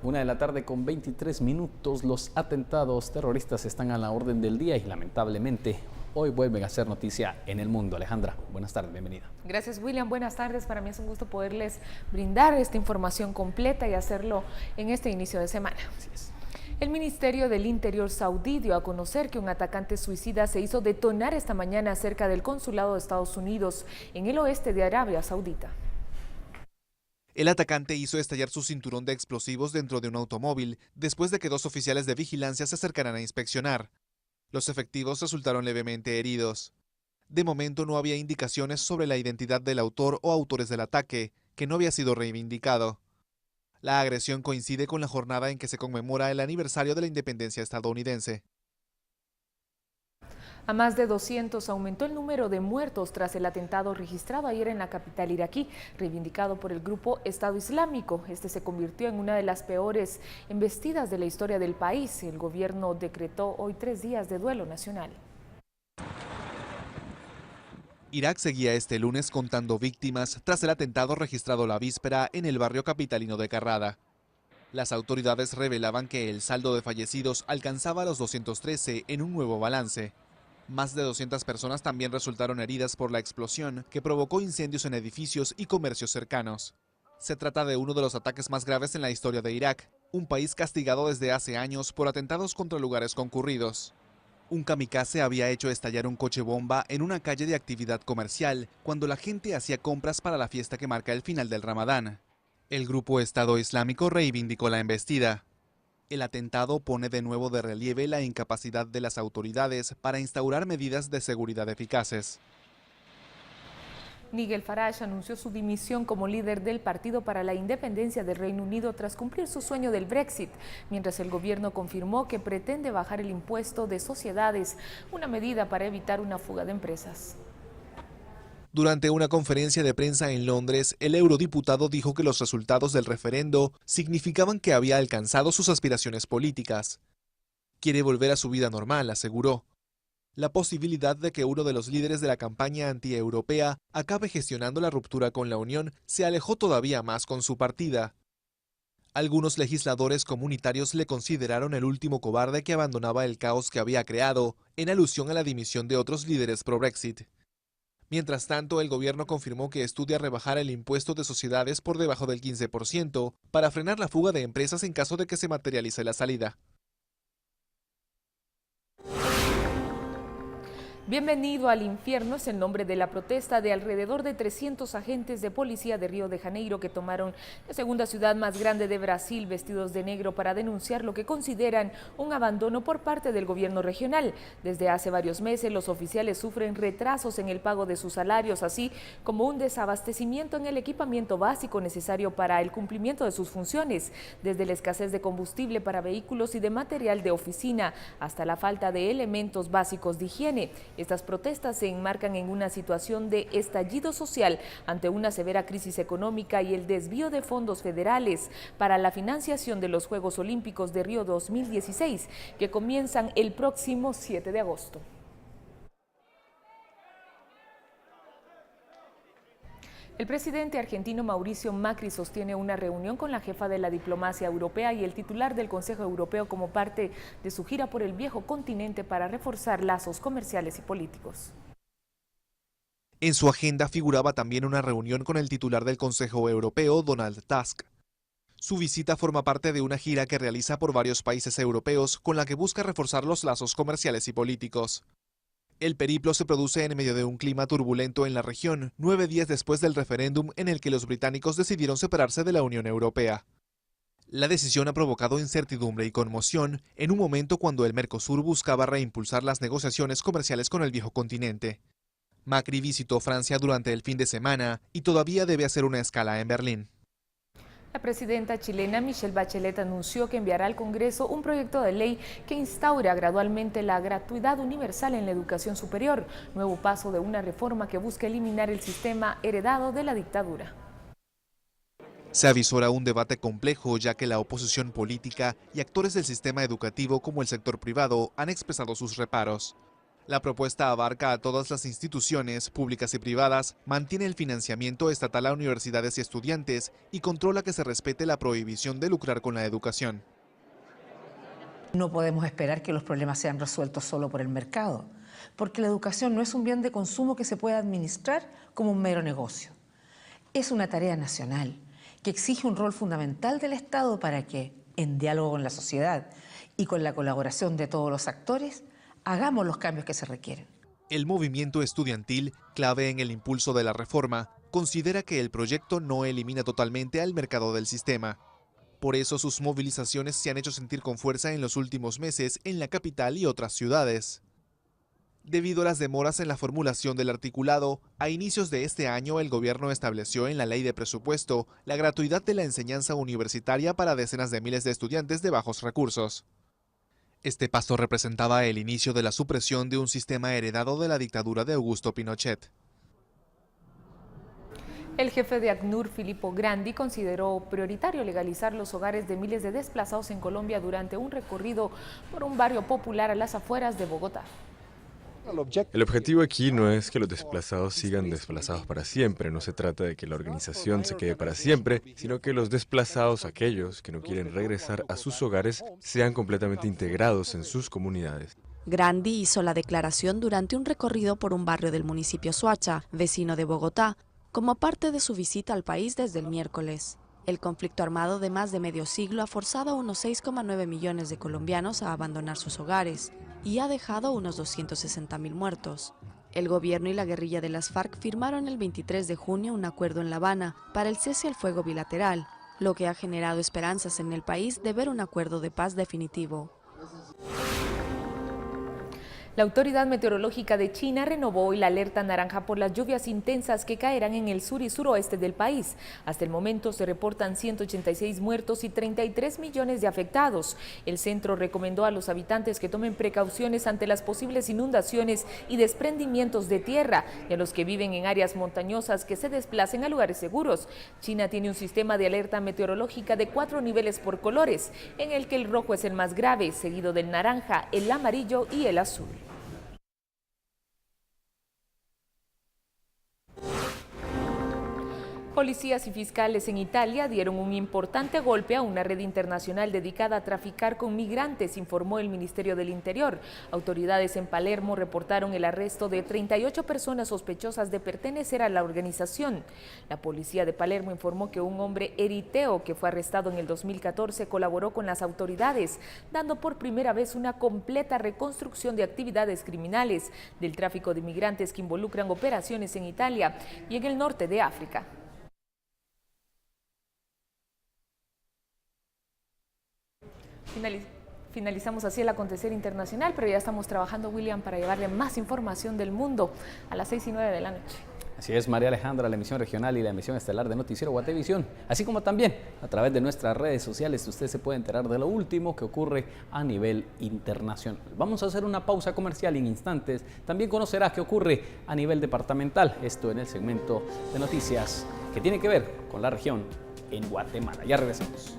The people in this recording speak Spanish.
1 de la tarde con 23 minutos. Los atentados terroristas están a la orden del día y lamentablemente hoy vuelven a ser noticia en el mundo. Alejandra, buenas tardes, bienvenida. Gracias, William. Buenas tardes. Para mí es un gusto poderles brindar esta información completa y hacerlo en este inicio de semana. Así es. El Ministerio del Interior saudí dio a conocer que un atacante suicida se hizo detonar esta mañana cerca del consulado de Estados Unidos en el oeste de Arabia Saudita. El atacante hizo estallar su cinturón de explosivos dentro de un automóvil después de que dos oficiales de vigilancia se acercaran a inspeccionar. Los efectivos resultaron levemente heridos. De momento no había indicaciones sobre la identidad del autor o autores del ataque, que no había sido reivindicado. La agresión coincide con la jornada en que se conmemora el aniversario de la independencia estadounidense. A más de 200 aumentó el número de muertos tras el atentado registrado ayer en la capital iraquí, reivindicado por el grupo Estado Islámico. Este se convirtió en una de las peores embestidas de la historia del país. El gobierno decretó hoy 3 días de duelo nacional. Irak seguía este lunes contando víctimas tras el atentado registrado la víspera en el barrio capitalino de Karrada. Las autoridades revelaban que el saldo de fallecidos alcanzaba los 213 en un nuevo balance. Más de 200 personas también resultaron heridas por la explosión que provocó incendios en edificios y comercios cercanos. Se trata de uno de los ataques más graves en la historia de Irak, un país castigado desde hace años por atentados contra lugares concurridos. Un kamikaze había hecho estallar un coche bomba en una calle de actividad comercial cuando la gente hacía compras para la fiesta que marca el final del Ramadán. El grupo Estado Islámico reivindicó la embestida. El atentado pone de nuevo de relieve la incapacidad de las autoridades para instaurar medidas de seguridad eficaces. Nigel Farage anunció su dimisión como líder del Partido para la Independencia del Reino Unido tras cumplir su sueño del Brexit, mientras el gobierno confirmó que pretende bajar el impuesto de sociedades, una medida para evitar una fuga de empresas. Durante una conferencia de prensa en Londres, el eurodiputado dijo que los resultados del referendo significaban que había alcanzado sus aspiraciones políticas. Quiere volver a su vida normal, aseguró. La posibilidad de que uno de los líderes de la campaña antieuropea acabe gestionando la ruptura con la Unión se alejó todavía más con su partida. Algunos legisladores comunitarios le consideraron el último cobarde que abandonaba el caos que había creado, en alusión a la dimisión de otros líderes pro-Brexit. Mientras tanto, el gobierno confirmó que estudia rebajar el impuesto de sociedades por debajo del 15% para frenar la fuga de empresas en caso de que se materialice la salida. Bienvenido al infierno es el nombre de la protesta de alrededor de 300 agentes de policía de Río de Janeiro que tomaron la segunda ciudad más grande de Brasil vestidos de negro para denunciar lo que consideran un abandono por parte del gobierno regional. Desde hace varios meses los oficiales sufren retrasos en el pago de sus salarios, así como un desabastecimiento en el equipamiento básico necesario para el cumplimiento de sus funciones, desde la escasez de combustible para vehículos y de material de oficina hasta la falta de elementos básicos de higiene. Estas protestas se enmarcan en una situación de estallido social ante una severa crisis económica y el desvío de fondos federales para la financiación de los Juegos Olímpicos de Río 2016, que comienzan el próximo 7 de agosto. El presidente argentino Mauricio Macri sostiene una reunión con la jefa de la diplomacia europea y el titular del Consejo Europeo como parte de su gira por el viejo continente para reforzar lazos comerciales y políticos. En su agenda figuraba también una reunión con el titular del Consejo Europeo, Donald Tusk. Su visita forma parte de una gira que realiza por varios países europeos con la que busca reforzar los lazos comerciales y políticos. El periplo se produce en medio de un clima turbulento en la región, 9 días después del referéndum en el que los británicos decidieron separarse de la Unión Europea. La decisión ha provocado incertidumbre y conmoción en un momento cuando el Mercosur buscaba reimpulsar las negociaciones comerciales con el viejo continente. Macri visitó Francia durante el fin de semana y todavía debe hacer una escala en Berlín. La presidenta chilena Michelle Bachelet anunció que enviará al Congreso un proyecto de ley que instaura gradualmente la gratuidad universal en la educación superior, nuevo paso de una reforma que busca eliminar el sistema heredado de la dictadura. Se avisora un debate complejo ya que la oposición política y actores del sistema educativo como el sector privado han expresado sus reparos. La propuesta abarca a todas las instituciones, públicas y privadas, mantiene el financiamiento estatal a universidades y estudiantes y controla que se respete la prohibición de lucrar con la educación. No podemos esperar que los problemas sean resueltos solo por el mercado, porque la educación no es un bien de consumo que se pueda administrar como un mero negocio. Es una tarea nacional que exige un rol fundamental del Estado para que, en diálogo con la sociedad y con la colaboración de todos los actores, hagamos los cambios que se requieren. El movimiento estudiantil, clave en el impulso de la reforma, considera que el proyecto no elimina totalmente al mercado del sistema. Por eso sus movilizaciones se han hecho sentir con fuerza en los últimos meses en la capital y otras ciudades. Debido a las demoras en la formulación del articulado, a inicios de este año el gobierno estableció en la ley de presupuesto la gratuidad de la enseñanza universitaria para decenas de miles de estudiantes de bajos recursos. Este paso representaba el inicio de la supresión de un sistema heredado de la dictadura de Augusto Pinochet. El jefe de ACNUR, Filippo Grandi, consideró prioritario legalizar los hogares de miles de desplazados en Colombia durante un recorrido por un barrio popular a las afueras de Bogotá. El objetivo aquí no es que los desplazados sigan desplazados para siempre, no se trata de que la organización se quede para siempre, sino que los desplazados, aquellos que no quieren regresar a sus hogares, sean completamente integrados en sus comunidades. Grandi hizo la declaración durante un recorrido por un barrio del municipio Soacha, vecino de Bogotá, como parte de su visita al país desde el miércoles. El conflicto armado de más de medio siglo ha forzado a unos 6,9 millones de colombianos a abandonar sus hogares y ha dejado unos 260.000 muertos. El gobierno y la guerrilla de las FARC firmaron el 23 de junio un acuerdo en La Habana para el cese al fuego bilateral, lo que ha generado esperanzas en el país de ver un acuerdo de paz definitivo. La Autoridad Meteorológica de China renovó hoy la alerta naranja por las lluvias intensas que caerán en el sur y suroeste del país. Hasta el momento se reportan 186 muertos y 33 millones de afectados. El centro recomendó a los habitantes que tomen precauciones ante las posibles inundaciones y desprendimientos de tierra y a los que viven en áreas montañosas que se desplacen a lugares seguros. China tiene un sistema de alerta meteorológica de 4 niveles por colores, en el que el rojo es el más grave, seguido del naranja, el amarillo y el azul. Policías y fiscales en Italia dieron un importante golpe a una red internacional dedicada a traficar con migrantes, informó el Ministerio del Interior. Autoridades en Palermo reportaron el arresto de 38 personas sospechosas de pertenecer a la organización. La policía de Palermo informó que un hombre eriteo que fue arrestado en el 2014 colaboró con las autoridades, dando por primera vez una completa reconstrucción de actividades criminales del tráfico de migrantes que involucran operaciones en Italia y en el norte de África. Finalizamos así el acontecer internacional, pero ya estamos trabajando, William, para llevarle más información del mundo a las 6:09 de la noche. Así es, María Alejandra, la emisión regional y la emisión estelar de Noticiero Guatevisión, así como también a través de nuestras redes sociales usted se puede enterar de lo último que ocurre a nivel internacional. Vamos a hacer una pausa comercial y en instantes también conocerá qué ocurre a nivel departamental, esto en el segmento de noticias que tiene que ver con la región en Guatemala. Ya regresamos.